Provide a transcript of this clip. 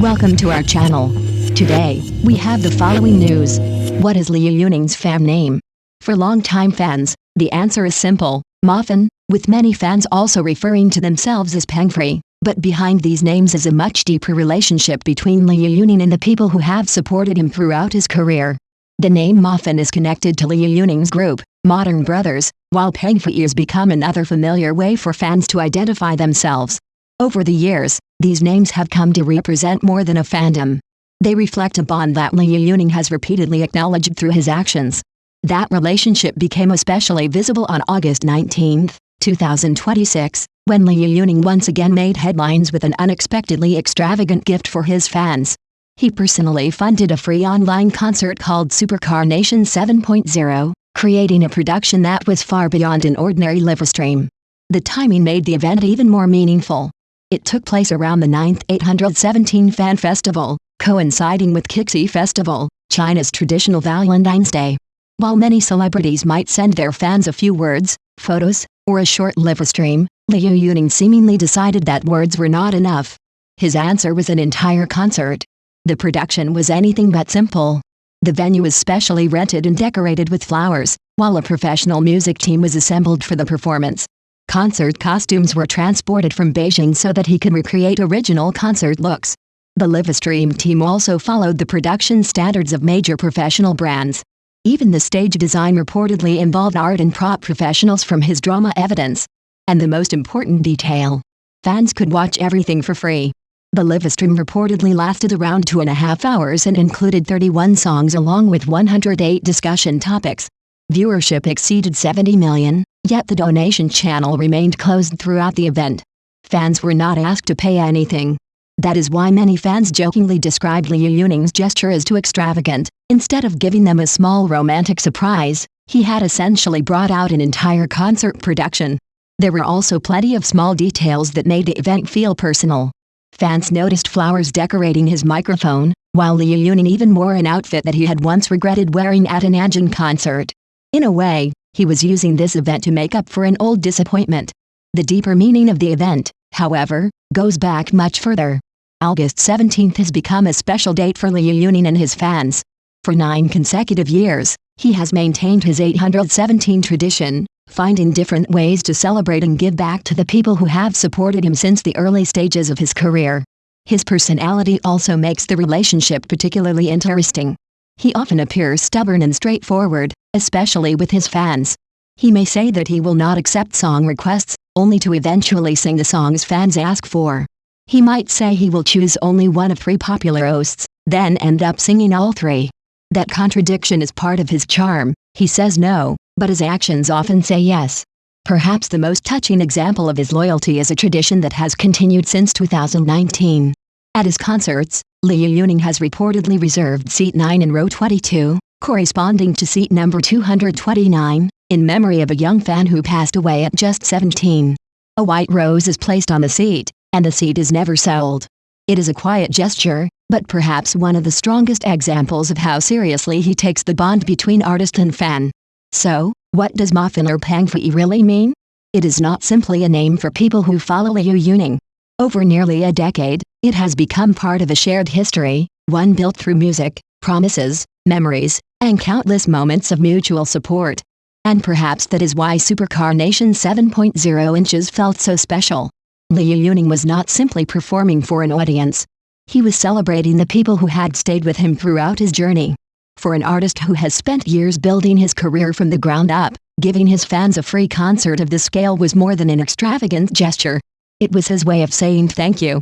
Welcome to our channel. Today, we have the following news. What is Liu Yuning's fan name? For longtime fans, the answer is simple, Muffin, with many fans also referring to themselves as Pengfree. But behind these names is a much deeper relationship between Liu Yuning and the people who have supported him throughout his career. The name Muffin is connected to Liu Yuning's group, Modern Brothers, while Pengfree has become another familiar way for fans to identify themselves. Over the years, these names have come to represent more than a fandom. They reflect a bond that Liu Yuning has repeatedly acknowledged through his actions. That relationship became especially visible on August 19, 2026, when Liu Yuning once again made headlines with an unexpectedly extravagant gift for his fans. He personally funded a free online concert called Supercar Nation 7.0, creating a production that was far beyond an ordinary live stream. The timing made the event even more meaningful. It took place around the 9th 817 Fan Festival, coinciding with Qixi Festival, China's traditional Valentine's Day. While many celebrities might send their fans a few words, photos, or a short live stream, Liu Yuning seemingly decided that words were not enough. His answer was an entire concert. The production was anything but simple. The venue was specially rented and decorated with flowers, while a professional music team was assembled for the performance. Concert costumes were transported from Beijing so that he could recreate original concert looks. The live stream team also followed the production standards of major professional brands. Even the stage design reportedly involved art and prop professionals from his drama Evidence. And the most important detail: fans could watch everything for free. The live stream reportedly lasted around 2.5 hours and included 31 songs along with 108 discussion topics. Viewership exceeded 70 million, yet the donation channel remained closed throughout the event. Fans were not asked to pay anything. That is why many fans jokingly described Liu Yuning's gesture as too extravagant. Instead of giving them a small romantic surprise, he had essentially brought out an entire concert production. There were also plenty of small details that made the event feel personal. Fans noticed flowers decorating his microphone, while Liu Yuning even wore an outfit that he had once regretted wearing at an Nanjing concert. In a way, he was using this event to make up for an old disappointment. The deeper meaning of the event, however, goes back much further. August 17 has become a special date for Liu Yuning and his fans. For 9 consecutive years, he has maintained his 817 tradition, finding different ways to celebrate and give back to the people who have supported him since the early stages of his career. His personality also makes the relationship particularly interesting. He often appears stubborn and straightforward, especially with his fans. He may say that he will not accept song requests, only to eventually sing the songs fans ask for. He might say he will choose only one of 3 popular hosts, then end up singing all 3. That contradiction is part of his charm. He says no, but his actions often say yes. Perhaps the most touching example of his loyalty is a tradition that has continued since 2019. At his concerts, Liu Yuning has reportedly reserved seat 9 in row 22, corresponding to seat number 229, in memory of a young fan who passed away at just 17. A white rose is placed on the seat, and the seat is never sold. It is a quiet gesture, but perhaps one of the strongest examples of how seriously he takes the bond between artist and fan. So, what does Muffin or Pengfree really mean? It is not simply a name for people who follow Liu Yuning. Over nearly a decade, it has become part of a shared history, one built through music, promises, memories, and countless moments of mutual support. And perhaps that is why Supercar Nation 7.0 inches felt so special. Liu Yuning was not simply performing for an audience. He was celebrating the people who had stayed with him throughout his journey. For an artist who has spent years building his career from the ground up, giving his fans a free concert of this scale was more than an extravagant gesture. It was his way of saying thank you.